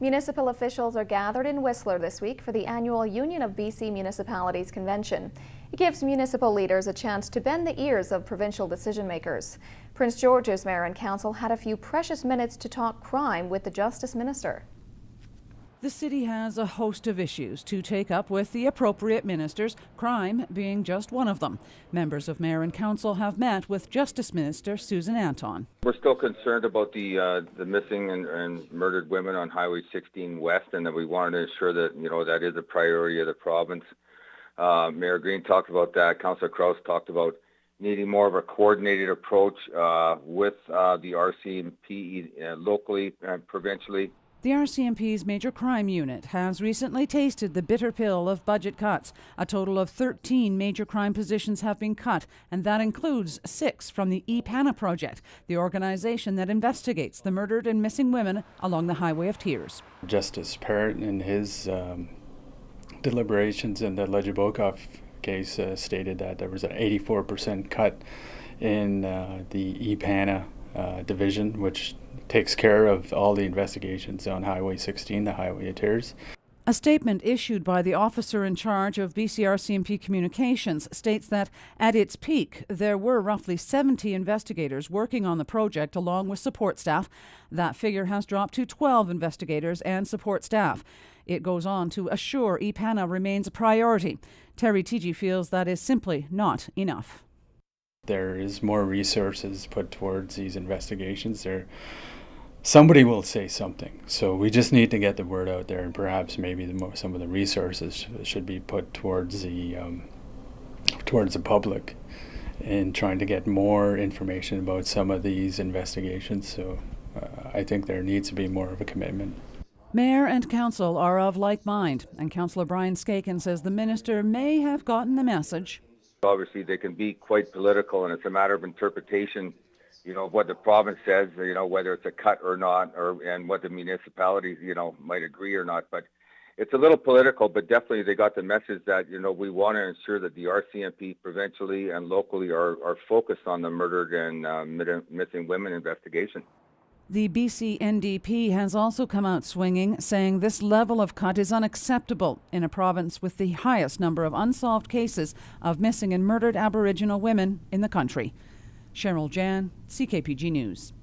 Municipal officials are gathered in Whistler this week for the annual Union of BC Municipalities convention. It gives municipal leaders a chance to bend the ears of provincial decision makers. Prince George's Mayor and Council had a few precious minutes to talk crime with the Justice Minister. The city has a host of issues to take up with the appropriate ministers, crime being just one of them. Members of Mayor and Council have met with Justice Minister Suzanne Anton. We're still concerned about the missing and murdered women on Highway 16 West, and that we wanted to ensure that, that is a priority of the province. Mayor Green talked about that. Councillor Krause talked about needing more of a coordinated approach with the RCMP locally and provincially. The RCMP's Major Crime Unit has recently tasted the bitter pill of budget cuts. A total of 13 major crime positions have been cut, and that includes 6 from the E-PANA project, the organization that investigates the murdered and missing women along the Highway of Tears. Justice Parrott, in his deliberations in the Legibokoff case, stated that there was an 84% cut in the E-PANA division, which takes care of all the investigations on Highway 16, the Highway of Tears. A statement issued by the officer in charge of BC RCMP Communications states that at its peak, there were roughly 70 investigators working on the project along with support staff. That figure has dropped to 12 investigators and support staff. It goes on to assure E-PANA remains a priority. Terry Tigi feels that is simply not enough. There is more resources put towards these investigations. Somebody will say something, so we just need to get the word out there, and perhaps maybe some of the resources should be put towards the public in trying to get more information about some of these investigations. So I think there needs to be more of a commitment. Mayor and Council are of like mind, and Councillor Brian Skakun says the minister may have gotten the message. Obviously, they can be quite political, and it's a matter of interpretation, what the province says, whether it's a cut or not, and what the municipalities, might agree or not. But it's a little political, but definitely they got the message that, we want to ensure that the RCMP provincially and locally are focused on the murdered and missing women investigation. The BC NDP has also come out swinging, saying this level of cut is unacceptable in a province with the highest number of unsolved cases of missing and murdered Aboriginal women in the country. Cheryl Jan, CKPG News.